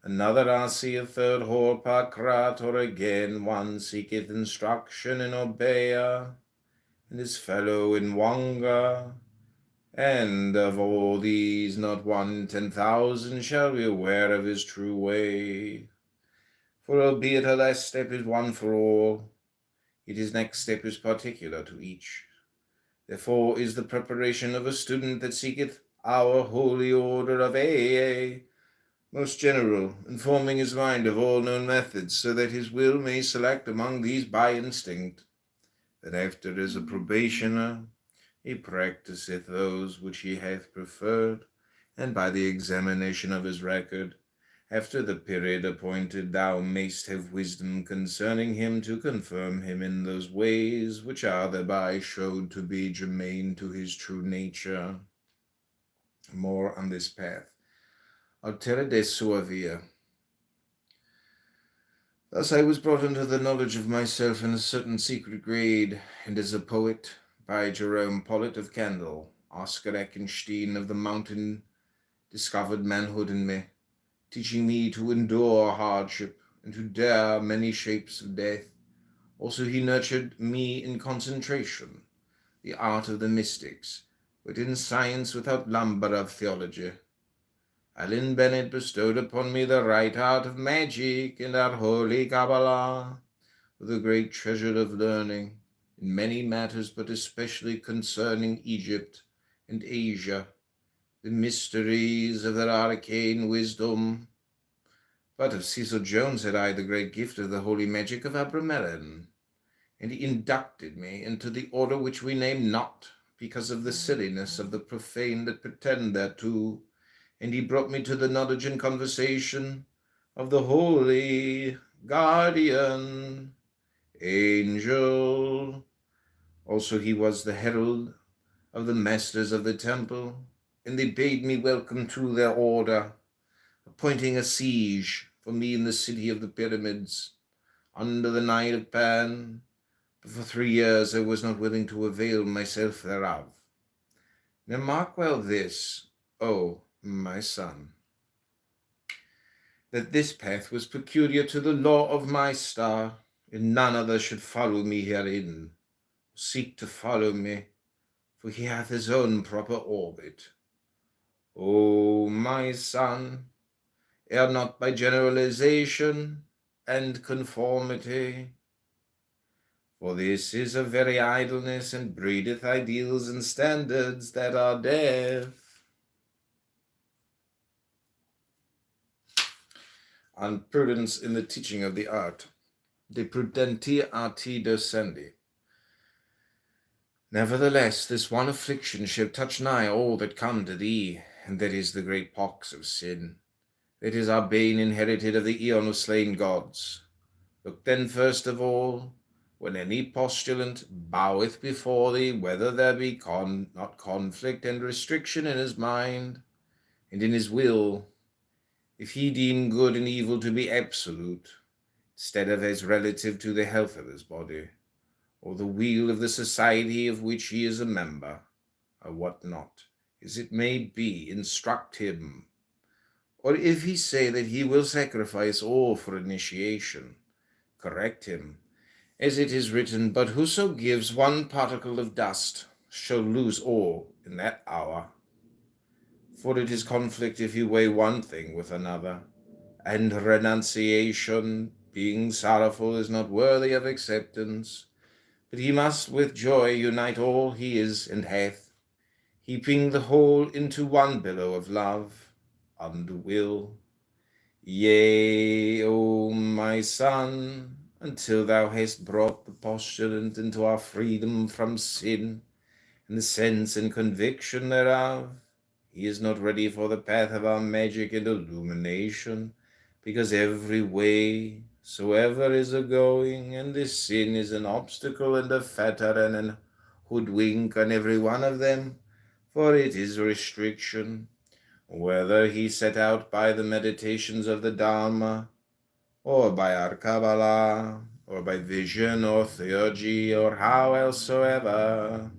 Another Asi, a third Horpacrator, again one seeketh instruction in Obeah, and his fellow in Wanga. And of all these not 1 in 10,000 shall be aware of his true way. For albeit her last step is one for all, yet his next step is particular to each. Therefore is the preparation of a student that seeketh our holy order of AA most general, informing his mind of all known methods, so that his will may select among these by instinct, that after as a probationer he practiseth those which he hath preferred, and by the examination of his record, after the period appointed, thou mayst have wisdom concerning him to confirm him in those ways which are thereby showed to be germane to his true nature. More on this path. Altera de sua via. Thus I was brought into the knowledge of myself in a certain secret grade, and as a poet, by Jerome Pollitt of Kendal, Oscar Eckenstein of the Mountain discovered manhood in me, teaching me to endure hardship and to dare many shapes of death. Also he nurtured me in concentration, the art of the mystics, but in science without lumber of theology. Allen Bennett bestowed upon me the right art of magic and our holy Kabbalah, with a great treasure of learning in many matters, but especially concerning Egypt and Asia, the mysteries of their arcane wisdom. But of Cecil Jones had I the great gift of the holy magic of Abramelin, and he inducted me into the order which we name not, because of the silliness of the profane that pretend thereto, and he brought me to the knowledge and conversation of the holy guardian angel. Also he was the herald of the masters of the temple, and they bade me welcome to their order, appointing a siege for me in the city of the pyramids, under the Nile of Pan. But for 3 years I was not willing to avail myself thereof. Now mark well this, O my son, that this path was peculiar to the law of my star, and none other should follow me herein, seek to follow me, for he hath his own proper orbit. O my son, err not by generalization and conformity, for this is a very idleness, and breedeth ideals and standards that are deaf. On prudence in the teaching of the art, de prudenti arti docendi. Nevertheless, this one affliction shall touch nigh all that come to thee, and that is the great pox of sin. That is our bane inherited of the aeon of slain gods. Look then first of all, when any postulant boweth before thee, whether there be not conflict and restriction in his mind and in his will, if he deem good and evil to be absolute, instead of as relative to the health of his body, or the weal of the society of which he is a member, or what not, as it may be, instruct him. Or if he say that he will sacrifice all for initiation, correct him, as it is written, but whoso gives one particle of dust shall lose all in that hour. For it is conflict if you weigh one thing with another, and renunciation, being sorrowful, is not worthy of acceptance, but he must with joy unite all he is and hath, heaping the whole into one billow of love and will. Yea, O my son, until thou hast brought the postulant into our freedom from sin, and the sense and conviction thereof, he is not ready for the path of our magic and illumination, because every way soever is a going, and this sin is an obstacle and a fetter and an hoodwink on every one of them, for it is restriction, whether he set out by the meditations of the Dharma, or by our Kabbalah, or by vision or theurgy, or how elsesoever.